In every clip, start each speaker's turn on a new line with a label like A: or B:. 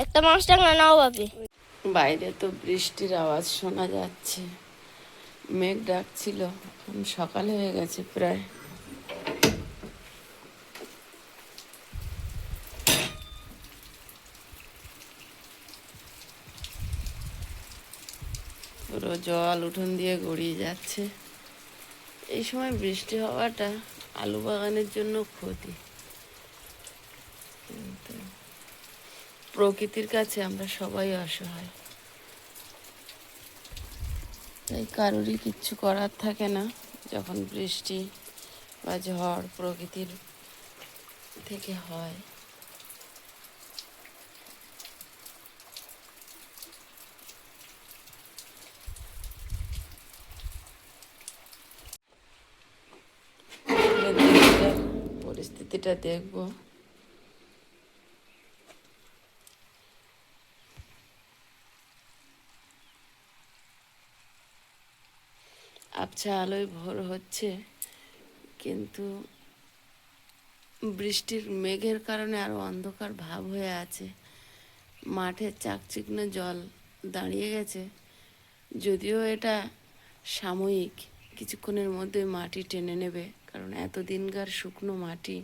A: একটা মাছ টাকা নাও বাপি।
B: বাইরে তো বৃষ্টির আওয়াজ শোনা যাচ্ছে, মেঘ ডাকছিল, এখন সকাল হয়ে গেছে প্রায়। পুরো জল উঠোন দিয়ে গড়িয়ে যাচ্ছে। এই সময় বৃষ্টি হওয়াটা আলু বাগানের জন্য ক্ষতি, কিন্তু প্রকৃতির কাছে আমরা সবাই অসহায়, তাই কারোরই কিচ্ছু করার থাকে না যখন বৃষ্টি বা ঝড় প্রকৃতির থেকে হয়। পরিস্থিতিটা দেখবো। আবছা আলোয় ভোর হচ্ছে, কিন্তু বৃষ্টির মেঘের কারণে আরো অন্ধকার ভাব হয়ে আছে। মাঠে চাকচিক্য জল দাঁড়িয়ে গেছে, যদিও এটা সাময়িক, কিছুক্ষণের মধ্যে মাটি টেনে নেবে, কারণ এতদিনকার শুকনো মাটি।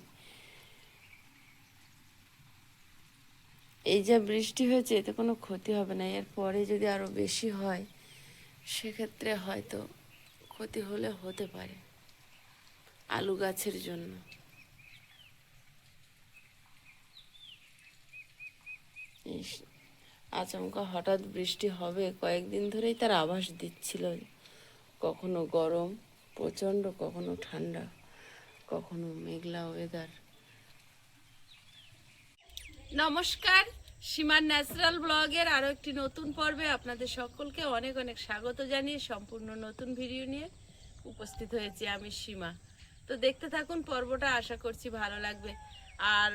B: এই যা বৃষ্টি হয়েছে এতে কোনো ক্ষতি হবে না, এর পরে যদি আরো বেশি হয় সেক্ষেত্রে হয়তো ক্ষতি হলে হতে পারে আলু গাছের জন্য। আচমকা হঠাৎ বৃষ্টি হবে কয়েকদিন ধরেই তার আভাস দিচ্ছিল, কখনো গরম প্রচণ্ড, কখনো ঠান্ডা, কখনো মেঘলা ওয়েদার। নমস্কার, সীমার ন্যাচারাল ব্লগের আরও একটি নতুন পর্বে আপনাদের সকলকে অনেক অনেক স্বাগত জানিয়ে সম্পূর্ণ নতুন ভিডিও নিয়ে উপস্থিত হয়েছি আমি সীমা। তো দেখতে থাকুন পর্বটা, আশা করছি ভালো লাগবে। আর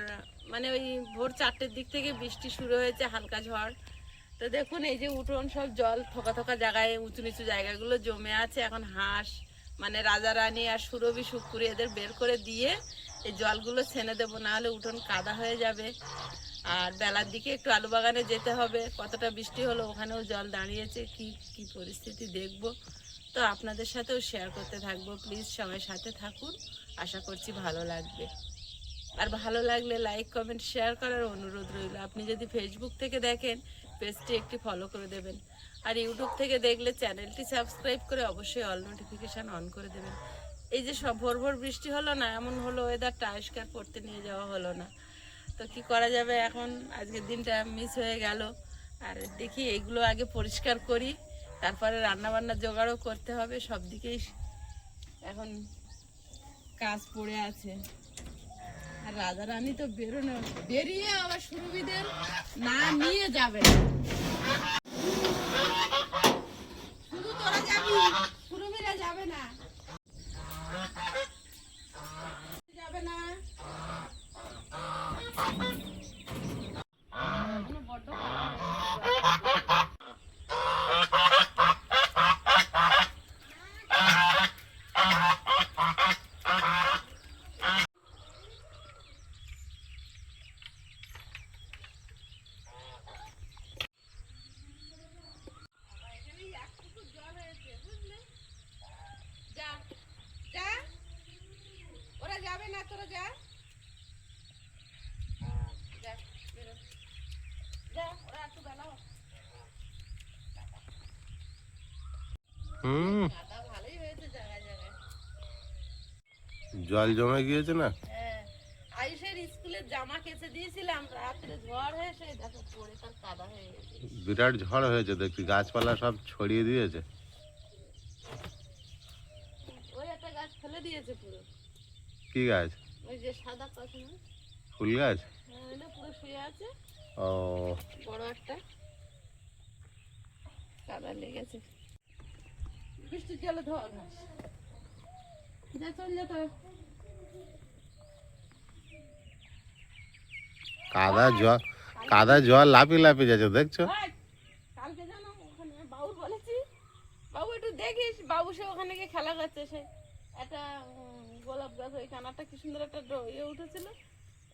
B: মানে ওই ভোর 4টের দিক থেকে বৃষ্টি শুরু হয়েছে, হালকা ঝড়। তো দেখুন এই যে উঠোন সব জল, থোকা থোকা জায়গায়, উঁচু নিচু জায়গাগুলো জমে আছে। এখন হাঁস মানে রাজা রানী আর সুরভি শুকুরি এদের বের করে দিয়ে এই জলগুলো ছেনে দেবো, নাহলে উঠোন কাদা হয়ে যাবে। আর বেলার দিকে একটু আলু বাগানে যেতে হবে, কতটা বৃষ্টি হলো, ওখানেও জল দাঁড়িয়েছে, কি কি পরিস্থিতি দেখব। তো আপনাদের সাথেও শেয়ার করতে থাকবো, প্লিজ সবাই সাথে থাকুন, আশা করছি ভালো লাগবে। আর ভালো লাগলে লাইক কমেন্ট শেয়ার করার অনুরোধ রইল। আপনি যদি ফেসবুক থেকে দেখেন পেজটি একটি ফলো করে দেবেন, আর ইউটিউব থেকে দেখলে চ্যানেলটি সাবস্ক্রাইব করে অবশ্যই অল নোটিফিকেশান অন করে দেবেন। এই যে সব ভোর ভোর বৃষ্টি হলো না, এমন হলো ওয়েদারটা, আবিষ্কার করতে নিয়ে যাওয়া হলো না। তো কি করা যাবে, এখন আজকের দিনটা মিস হয়ে গেল। আর দেখি এইগুলো আগে পরিষ্কার করি, তারপরে রান্নাবান্না জোগাড়ও করতে হবে। সব দিকেই এখন কাজ পড়ে আছে। আর রাজা রানী তো বেরোনো, বেরিয়ে আবার সুরভিদের না নিয়ে যাবে না। শুধু তোরা যাবি, সুরভিরা যাবে না, যাবে না। বড্ড ওরা যাবে না, তোরা যা, ওরা একটু বেলা ভালোই হয়েছে জায়গায় জায়গায়।
C: জল জমে গিয়েছে না।
B: হ্যাঁ, আয়ুষের স্কুলের জামা কেচে দিয়েছিলাম, রাত্রে ঝড় হয়ে সেই দেখো পড়ে তার কাদা হয়ে গেছে।
C: বিরাট ঝড় হয়েছে দেখছি, গাছপালা সব ছড়িয়ে দিয়েছে।
B: ওই একটা গাছ ফেলে দিয়েছে পুরো।
C: কি গাছ?
B: ওই যে সাদা কথা না,
C: ফুল গাছ।
B: হ্যাঁ, না পুরো শুয়ে আছে।
C: ও,
B: বড় একটা কাদা লেগেছে। বৃষ্টির জলে ধোয়া ঘাস, যা চল যা তো।
C: কাদা জল লাফি লাফি যাচ্ছে দেখছো।
B: কালকে জানো ওখানে বাবু বলেছি, বাবু একটু দেখিস, বাবু সে ওখানে গিয়ে খেলা করছে, সে একটা গোলাপ গাছ, ওই কানারটা কি সুন্দর একটা ইয়ে উঠেছিল,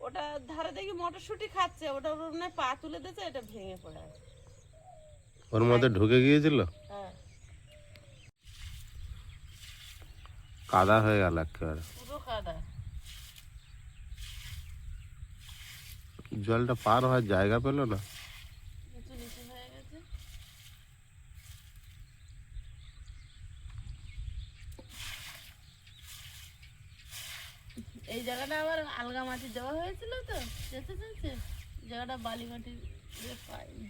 B: ওটা ধারে দেখি মটরশুঁটি খাচ্ছে, ওটা ওর মনে হয় পা তুলে দিয়েছে, এটা ভেঙে পড়ে আছে।
C: ওর মধ্যে ঢুকে গিয়েছিল,
B: হ্যাঁ
C: কাদা হয়ে গেল একেবারে।
B: পুরো কাদা।
C: জলটা পার হওয়ার জায়গা পেল না।
B: নিচু নিচু হয়ে গেছে। এই জায়গাটা আবার আলগা মাটি দেওয়া হয়েছিল তো, চেঁচে চেঁচে জায়গাটা বালি মাটি দিয়ে পাইনি।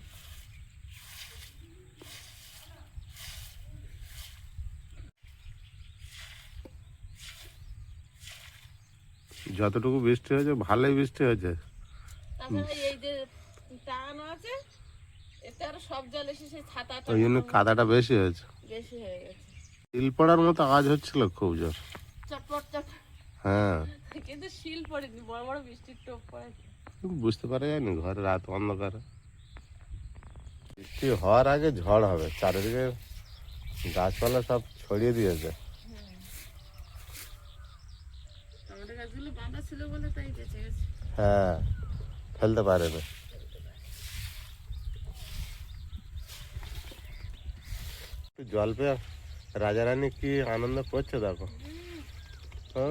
C: যতটুকু বৃষ্টি হয়েছে ভালোই বৃষ্টি হয়েছে।
B: তাছাড়া এই যে টাঙানো আছে, এতে আরো সব জল এসে সেই ছাতা
C: ওই জন্য কাদাটা বেশি হয়েছে।
B: বেশি হয়ে গেছে।
C: শিল পড়ার মতো আওয়াজ হচ্ছিল খুব জোর।
B: চটপট চট,
C: হ্যাঁ,
B: কিন্তু শিল পড়েনি, বড় বড় বৃষ্টির টোপ পড়েছে।
C: বুঝতে পারা যায়নি, ঘরে রাত অন্ধকারে। বৃষ্টি হওয়ার আগে ঝড় হবে, চারিদিকে গাছপালা সব ছড়িয়ে দিয়েছে।
B: আমাদের গাছগুলো বাঁধা ছিল বলে তাই বেঁচে গেছে।
C: হ্যাঁ, ফেলতে পারে না। জল পেয়ে রাজারানী কি আনন্দ করছে দেখো। ও,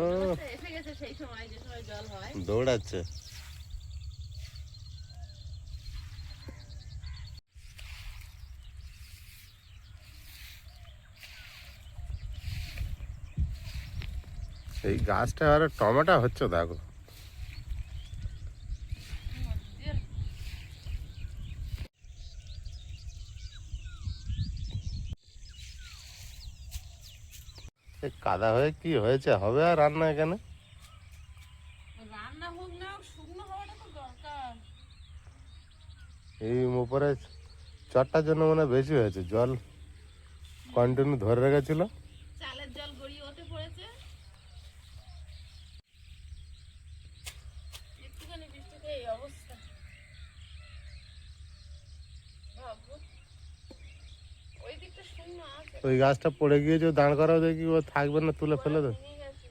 B: এসে গেছে সেই সময় যে সময় জল হয়।
C: দৌড়াচ্ছে। এই গাছটা আরো টমেটো হচ্ছে দেখো। এই কাদা হয়ে কি হয়েছে, হবে আর রান্না এখানে?
B: রান্না হোক না হোক, শুকনো হওয়াটা তো দরকার।
C: এই উপরে চটটার জন্য মনে হয় বেশি হয়েছে, জল কন্টিনিউ ধরে রেখেছিল।
B: চালের জল গড়িয়ে ওঠে পড়েছে। একটুখানি বৃষ্টিতে এই অবস্থা। ভাবো ওই দিকটা শূন্য আছে,
C: ওই গাছটা পড়ে গিয়েছে, দাঁড় করাও দেখি ও থাকবে না, তুলে ফেলে দেবে।
B: ভেঙে গেছে।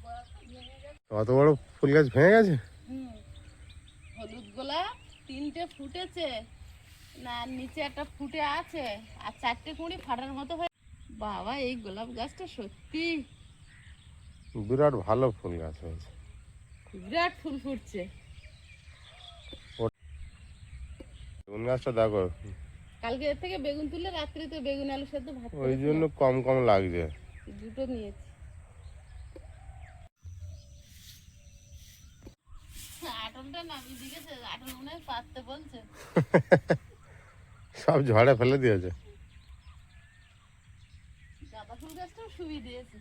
B: বরফটা ভেঙে গেছে।
C: অত বড় ফুল গাছ ভেঙে গেছে।
B: হলুদ গোলাপ 3টে ফুটেছে, না নিচে একটা ফুটে আছে, আর 4টে কুঁড়ি ফাটার মতো হয়ে। বাবা, এই গোলাপ গাছটা সত্যি
C: বিরাট ভালো ফুল গাছ হয়েছে।
B: বিরাট ফুল ফুটছে।
C: বেগুন গাছটা দেখো,
B: কালকে এর থেকে বেগুন তুলে রাত্রিতে বেগুন আলু সেদ্ধ ভাত
C: ওই
B: করেছিলাম।
C: জন্য কম কম লাগছে।
B: দুটো নিয়েছি। আটলটা নামিয়ে দিয়েছে, আটল মনে হয় পাততে বলছে।
C: সব ঝড়ে ফেলে দিয়েছে।
B: গাঁদা ফুল গাছটাও শুয়ে দিয়েছে।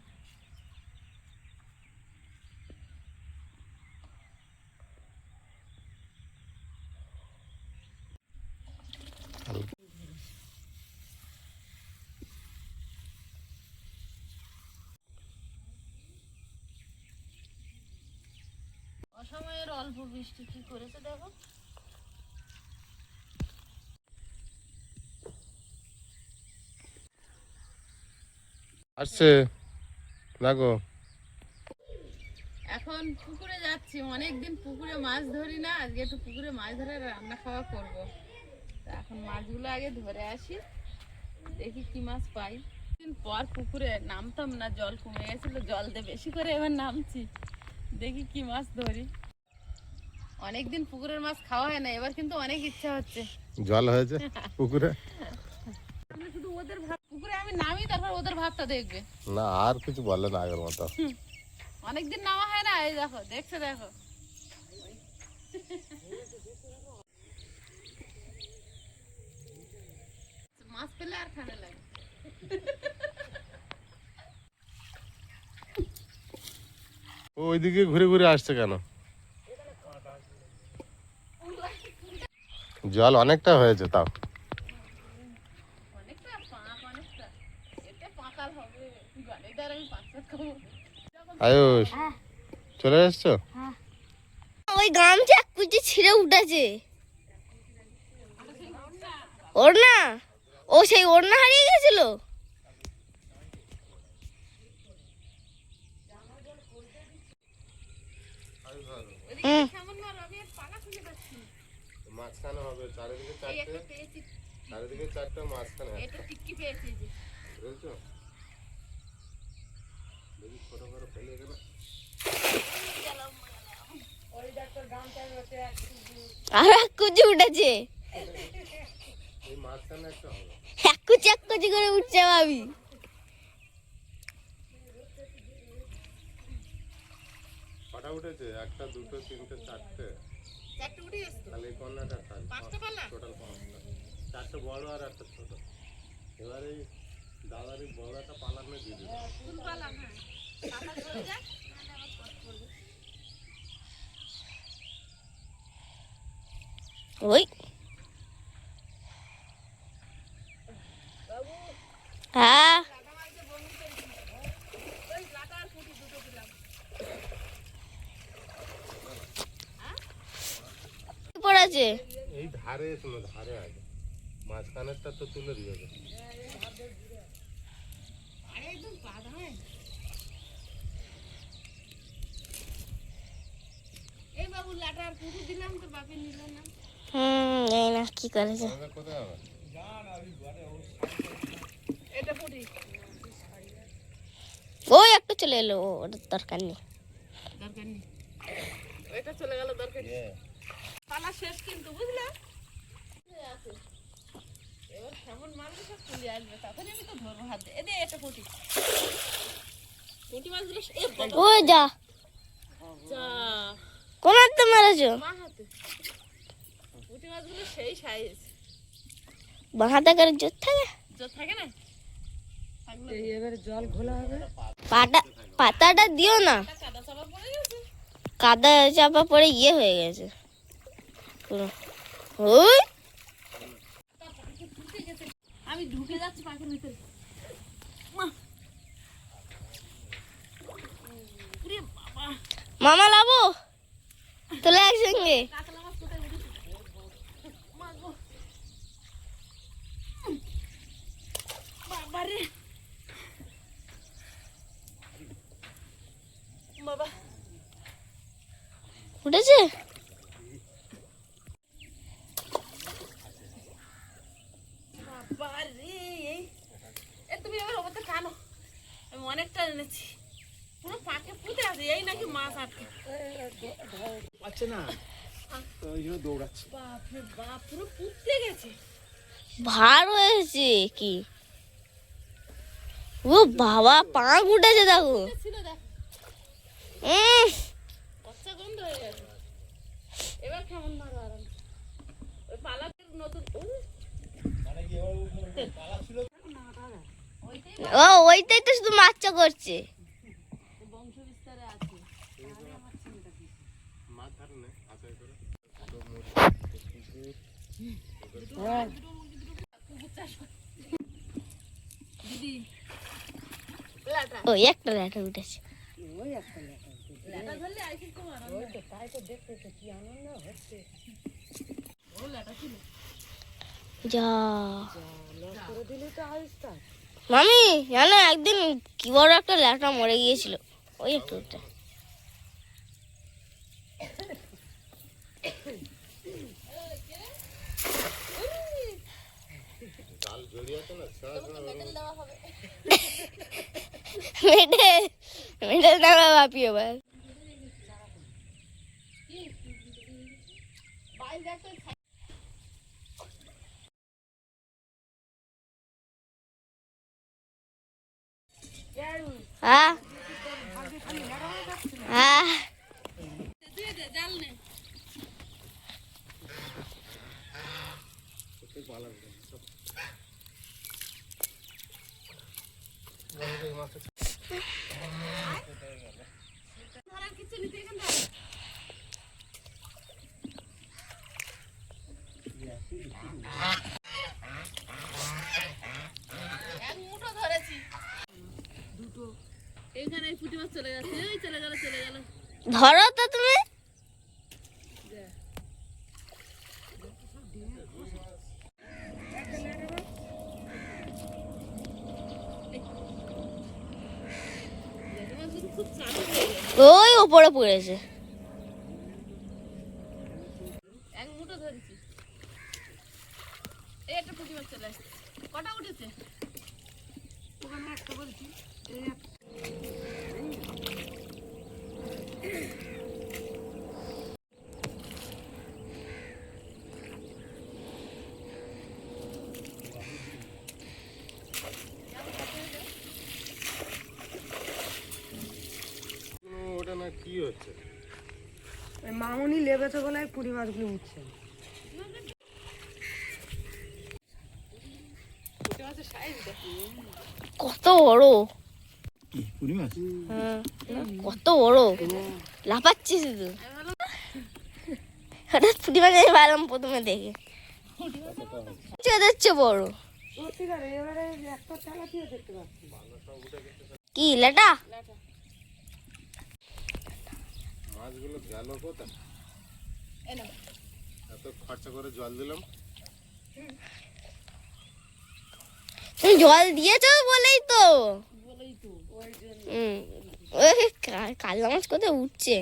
B: অসময়ের অল্প বৃষ্টি কি করেছে দেখো।
C: আসছে দেখো।
B: এখন পুকুরে যাচ্ছি, অনেকদিন পুকুরে মাছ ধরি না, আজকে একটু পুকুরে মাছ ধরে রান্না খাওয়া করব। তা এখন মাছগুলো আগে ধরে আসি, দেখি কি মাছ পাই। দিন পর পুকুরে নামতাম না, জল কমে গেছিল, জল দিয়ে বেশি করে এবার নামছি, দেখি কি মাছ ধরি। অনেকদিন পুকুরের মাছ খাওয়া হয় না, এবার কিন্তু অনেক ইচ্ছা হচ্ছে।
C: জল হয়েছে পুকুরে।
B: আমি শুধু ওদের ভাব, পুকুরে আমি নামি তারপর ওদের ভাবটা দেখবে।
C: না, আর কিছু বলে না আগের মতো।
B: অনেকদিন নামা হয় না, এই দেখো দেখছে দেখো। মাছ পেলে আর ঠান্ডা লাগে।
C: ও ওইদিকে ঘুরে ঘুরে আসছে কেন? জল অনেকটা হয়েছে তাও।
B: অনেকটা পাঁক, অনেকটা এতে পাকাল হবে। গাড়িদার আমি 5-7 খাবো।
C: আয়ুষ, চলে এসছো?
A: ওই গামছা এক কুচি ছিঁড়ে উঠেছে। ওড়না, ও সেই ওড়না হারিয়ে গেছিল। হুম
B: কেমন মারো আমি আর পালা খুলে পাচ্ছি না।
C: মাঝখানে হবে চারিদিকে
B: এই একটা
C: চারটে,
B: পেয়েছি,
C: চারিদিকে চারটে, মাঝখানে
B: এটা
C: একটা,
B: টিক্কি পেয়েছি যে।
C: বুঝেছো? দেখি ছোট করে ফেলে গেলে
A: আর এক কুচি উঠেছে,
C: এই মাঝখানে একটা হবে।
A: এক কুচি করে উঠছে ভাবি।
C: কটা উঠেছে? একটা, দুটো, তিনটে, চারটে।
B: চারটে উঠে গেছে তো।
C: তাহলে এই কর্নারটা খালি
B: পাঁচটা পালা?
C: টোটাল পাঁচটা, চারটে বড় আর একটা ছোট। এবার এই দাদার এই বড় একটা পালার নিয়ে দিয়ে দিবে।
B: কোন পালা? হ্যাঁ পালা চলে যাক, নাহলে আবার কষ্ট করবে।
A: ওই হ্যাঁ
B: ওই লাটা আর পুঁটি দুটো দিলাম।
A: পড়েছে।
C: এই ধারে শোনো, ধারে আছে, মাঝখানেরটা তো তুলে দিবে।
B: আরে একদম বাঁধা হয়। এই বাবু লাটা আর পুঁটি দিলাম, তোর বাপে নিল না।
A: এই না কি করেছে।
C: আমাদের কোথায় হবে?
B: এটা পুঁটি
A: ওই একটু চলে এলো, ওটার দরকার নেই।
B: দরকার নেই, এটা চলে গেল দরকার নেই। পালা শেষ কিন্তু বুঝলে। আছে এবার কেমন মারবে সব চলে আসবে, তখন আমি তো ধরবো হাত দিয়ে। এদের এটা পুঁটি, পুঁটি মাছগুলো
A: ওই যা
B: যা
A: কোন হাতে মেরেছো?
B: মা হাতে। পুঁটি মাছগুলো সেই সাইজ,
A: বাঁ হাতে করে জোর থাকে।
B: জোর থাকে না।
A: পাতাটা দিও না,
B: কাদা চাপা পড়ে গেছে।
A: কাদা চাপা পড়ে ইয়ে হয়ে গেছে পুরো। ওই
B: আমি ঢুকে যাচ্ছি পাখির ভিতরে। মা ওরে বাবা,
A: মামা লাবো তোলে একসঙ্গে।
B: কাতলা মাছ কোথায় উঠেছে? মা গো, বাবা রে বাবা।
A: উঠেছে
B: বাবা রে, এ তুমি এবার ওপরতে টানো। আমি অনেকটা এনেছি, পুরো পাকে পুঁতে আছে। এই নাকি মাছ আটকে
D: পাচ্ছে না, তো ওই জন্য দৌড়াচ্ছে।
B: বাপরে বাপ, পুরো পুঁতে গেছে।
A: ভার হয়েছে কি। ও বাবা পাঁক উঠেছে দেখো।
B: ছিল দেখ, কচ্চা গন্ধ হয়ে গেছে। এবার কেমন মারো আরাম। ওই পালাকের নতুন
A: ও ওইটাই তো শুধু মাছটা করছে।
B: বংশ বিস্তারে আছে।
C: মাছ ধরে না হাতে করে।
B: দিদি
A: ওই একটা ল্যাটা উঠেছে।
B: ল্যাটা ধরলে আইসি তোমার ও ল্যাটা ছিল।
A: যা মামি জানো একদিন কি বড় একটা ল্যাটা মরে গিয়েছিল, ওই একটু উঠে।
C: জাল জড়িয়ে আছে না,
A: মেটে মেটে দাঁড়া বাপি এবার। হ্যাঁ হ্যাঁ
B: দিয়ে দে জাল নে। ধরার কিছু নিতে এখান থেকে। এক মুঠো ধরেছি, দুটো। এইখানে এই পুঁটি মাছ চলে যাচ্ছে, এই চলে গেল চলে গেল।
A: ধরো তো তুমি।
B: খুব চালু হয়ে গেছে।
A: ওই উপরে পড়েছে।
B: পুঁটি মাছ চলে আসছে। কটা উঠেছে? ওখানে একটা বলছি, এই একটা।
C: ওটা না কি হচ্ছে?
E: মামুনি লেবেছে বলে পুঁটি মাছগুলো উঠছে।
B: পুঁটি মাছের সাইজ দেখো।
A: কত বড়!
D: কি পুরি মাছ?
A: হ্যাঁ, কত বড়! লাফাচ্ছে শুধু। হঠাৎ পুঁটি মাছ আমি পারলাম প্রথমে দেখে। চেয়ে বড়।
E: সত্যিকার এবারে একটা চালাতিও দেখতে পাচ্ছি।
A: কি লেটা?
C: মাছগুলো গেল কোথায়?
B: এই নাও।
C: এত খরচা করে জল দিলাম।
A: তুমি জল দিয়েছো বলেই তো। ওই কাল্লা মাছ কোথায় উঠছে?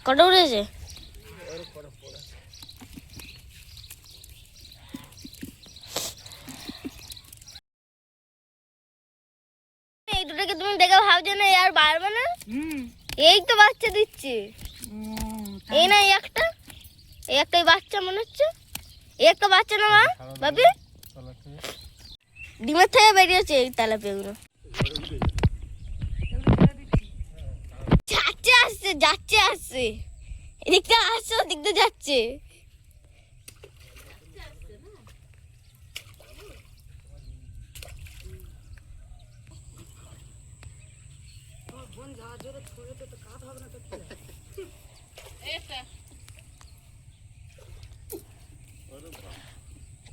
A: কটা উঠেছে? এই দুটোকে তুমি দেখে ভাবছো না আর বাড়বে না? এই তো বাচ্চা দিচ্ছে। এই না এই একটাই বাচ্চা মনে হচ্ছে। এই একটা বাচ্চা না মা বাবি? ডিমের থেকে বেরিয়েছে এই তেলাপিয়াগুলো। যাচ্ছে আসছে এদিকটা আসছে ওদিকটা যাচ্ছে।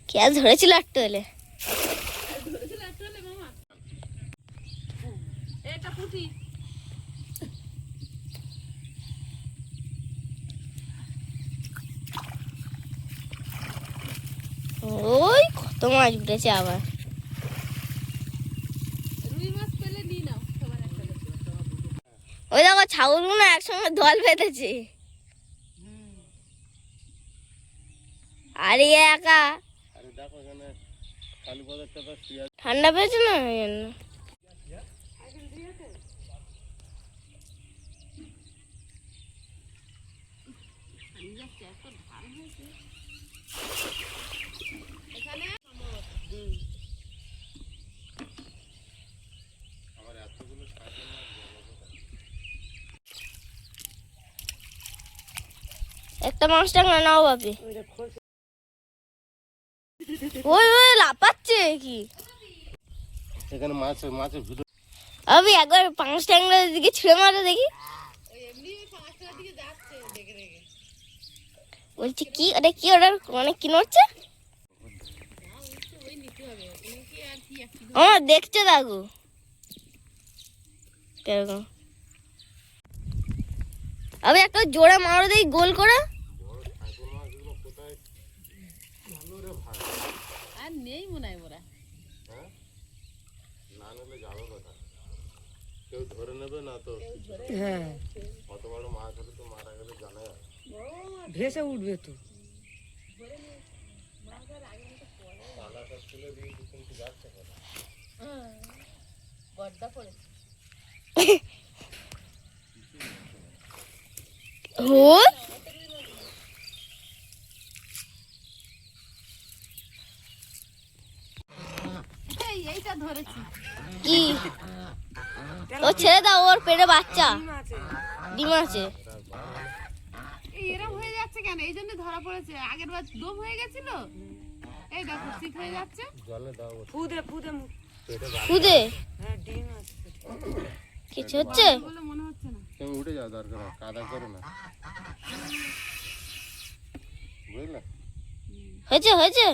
A: কে ধরেছিল একটু হলে?
B: এটা পুঁটি।
A: ওই কত মাছ উঠেছে আবার।
B: রুই মাছ পেলে নিয়ে নাও সবার একটা করে।
A: ওই দেখো ছাগলগুলো একসঙ্গে দল বেঁধেছে। আর এই একা
C: আরে দেখো এখানে কালী পদের টাকা পেঁয়াজ
A: ঠান্ডা পেয়েছে না ওই জন্য।
C: আমার এতগুলো সাইকেল মাছ গেল কোথায়?
A: একটা মাছ টাকা নাও বাপি। ওই ওই লাপাচ্ছে কি?
C: এখানে মাছের ভিতর
A: আমি একবার পাঁচ ট্যাংলার দিকে ছুঁড়ে মারে দেখি। বলছি কি ওটা কি ওটা মানে কি নড়ছে? আমার দেখছে দেখো কিরকম। আমি একটা জোড়া মারো দেখি গোল করে।
B: আর নেই মনে হয় ওরা।
C: না নিলে যাবে কোথায়? কেউ ধরে নেবে না তো।
E: হ্যাঁ
C: কত বড় মাছ হলে তো মারা গেলে জানা যাবে।
E: ভেসে উঠবে তো।
C: পালাটা তুলে দিয়েছি কিন্তু যাচ্ছে কোথায়?
B: গড্ডা পড়েছে।
A: হুর
B: এইটা ধরেছি।
A: কি? ও ছেড়ে দাও, ওর পেটে বাচ্চা
E: ডিম আছে।
A: ডিম আছে।
B: এই এরকম হয়ে যাচ্ছে কেন? এই জন্য ধরা পড়েছে। আগের বার দম হয়ে গেছিল। এই দেখো শীত হয়ে যাচ্ছে।
C: জলে দাও
E: ফুদে ফুদে
C: পেটে
A: খুদে
E: হ্যাঁ ডিম আছে।
A: কিছু হচ্ছে?
B: বলে মনে হচ্ছে না।
C: তুমি উঠে যাও, দরকার হয় কাদা করো না, বুঝলে?
A: হয়েছে হয়েছে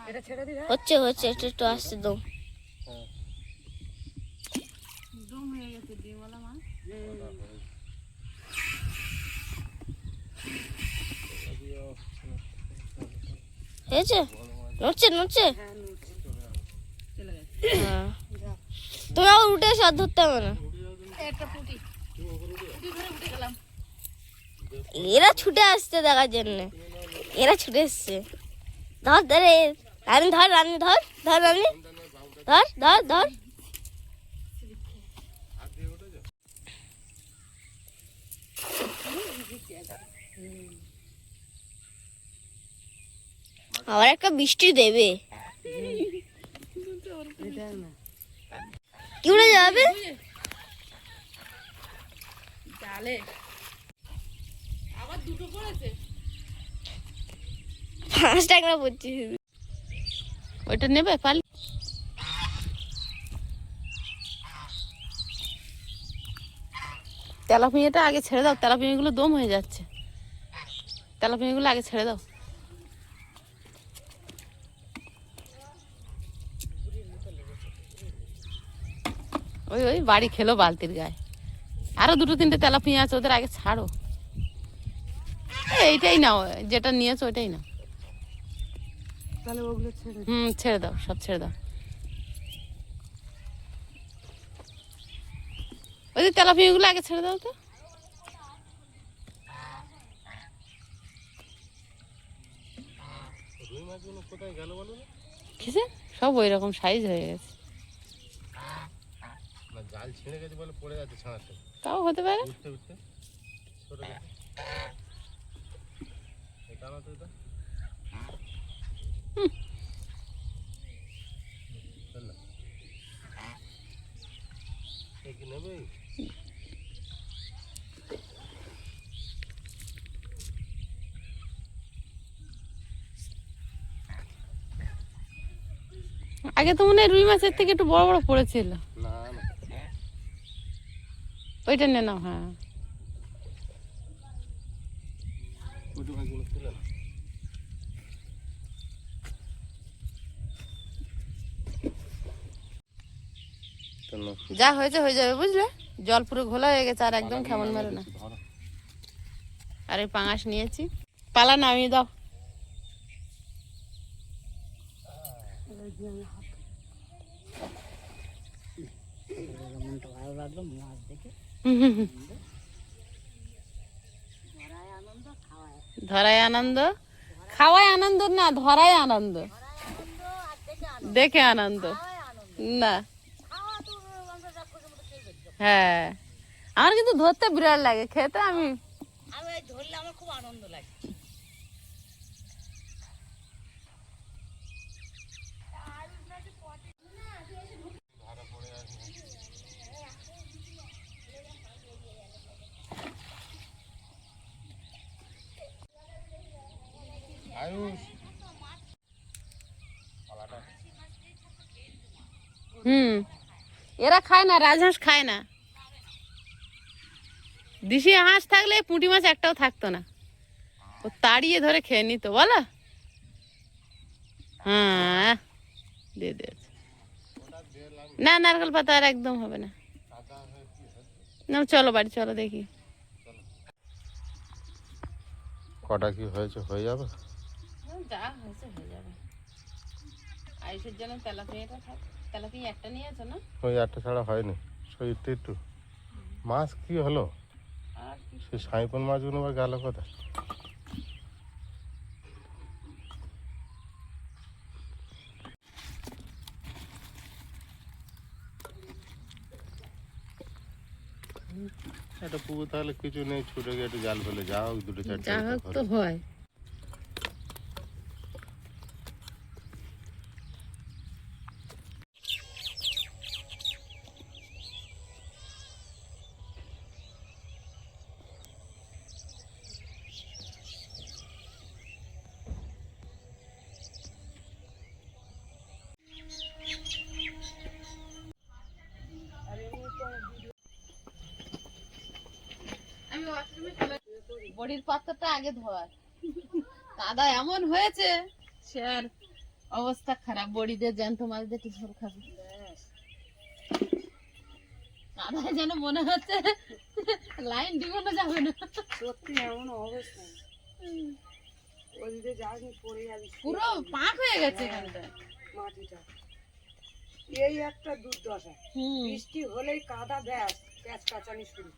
E: এটা ছেড়ে দিই।
A: হচ্ছে হচ্ছে একটু একটু আসছে দম।
B: দম হয়ে গেছে ডিমওয়ালা মাছ।
A: হয়েছে? নড়ছে নড়ছে? হ্যাঁ। তুমি আবার উঠে এসে আর ধরতে হবে না। এরা ছুটে আসছে দেখার জন্য, এরা ছুটে এসছে। ধর ধরে রানী, ধর রানী, ধর ধর রানী, ধর ধর ধর। আবার একটা বৃষ্টি দেবে, কি উড়ে যাবে?
B: জালে আবার দুটো পড়েছে।
A: 5 টাকা পড়ছি।
B: ওইটা নেবে পাল। তেলাপিয়াটা আগে ছেড়ে দাও, তেলাপিয়াগুলো দম হয়ে যাচ্ছে। তেলাপিয়াগুলো আগে ছেড়ে দাও। ওই ওই বাড়ি খেলো বালতির গায়ে। আরো দুটো তিনটে তেলাপিয়া আছে, ওদের আগে ছাড়ো। এইটাই নাও, যেটা নিয়েছো ওইটাই নাও।
E: তাহলে ওগুলো ছেড়ে
B: ছেড়ে দাও, সব ছেড়ে দাও। ওই যে তেলাপিয়াগুলো আগে ছেড়ে দাও তো। কিসে সব ওই রকম সাইজ হয়ে গেছে।
C: জাল ছিঁড়ে গেছে বলে পড়ে যাচ্ছে ছানাতে।
B: তাও হতে পারে।
C: উঠতে উঠতে ছোট গেছে। এটা না তো এটা। চল না। এই কি নেবে?
B: আগে তো মনে হয় রুই মাছের থেকে একটু বড় বড় পড়েছিল।
C: না না,
B: ওইটা নে নাও। হ্যাঁ,
C: পুঁটি মাছগুলো তুলে না। চল না।
B: যা হয়েছে হয়ে যাবে, বুঝলে। জল পুরো ঘোলা হয়ে গেছে, আর একদম কেমন মেরে না।
C: ধরো।
B: আর এই পাঙাশ নিয়েছি, পালা নামিয়ে দাও। ধরায় আনন্দ, খাওয়ায় আনন্দ না, ধরায় আনন্দ, দেখে আনন্দ না। হ্যাঁ, আমার কিন্তু ধরতে বিরাট লাগে, খেতে আমি
E: ধরলে আমার খুব আনন্দ লাগে।
C: আয়ুষ
B: এরা খায় না, রাজহাঁস খায় না। দেশি হাঁস থাকলে পুঁটি মাছ একটাও থাকতো না, ও তাড়িয়ে ধরে খেয়ে নিত, বলো। হ্যাঁ, দিয়ে দিয়েছে। না, নারকেল পাতা আর একদম হবে না। না, চলো বাড়ি চলো, দেখি
C: কটা কি হয়েছে, হয়ে যাবে।
B: যা হয়েছে হয়ে যাবে। আইসের জন্য তেলাপিয়াটা থাক। তেলাপিয়া একটা নিয়েছো না?
C: ওই একটা ছাড়া হয়নি, শরীরটা একটু। মাছ কি হলো?
B: আর কি
C: সেই সাইপন মাছগুলো আবার গেল কোথায়? একটা পুকুর তাহলে কিছু নেই, ছুটে গিয়ে একটু জাল ফেলে যা হোক দুটো চারটে
B: যা হোক তো
C: ধরে।
B: হয়। বড়ির পাত্রটা আগে ধোয়ার, কাদা এমন হয়েছে সে আর অবস্থা খারাপ। বড়িদের জ্যান্ত মাছদের একটু ঝোল খাবে, কাদায় যেন মনে হচ্ছে লাইন ডিমানো যাবে না।
E: সত্যি এমন অবস্থা। ওদিকে যাসনি পড়ে যাবি
B: পুরো পাক হয়ে গেছে এখানটা।
E: মাটিটা। এই একটা দুর্দশা, বৃষ্টি হলেই কাদা ব্যাস, প্যাঁচ কাচানি শুরু।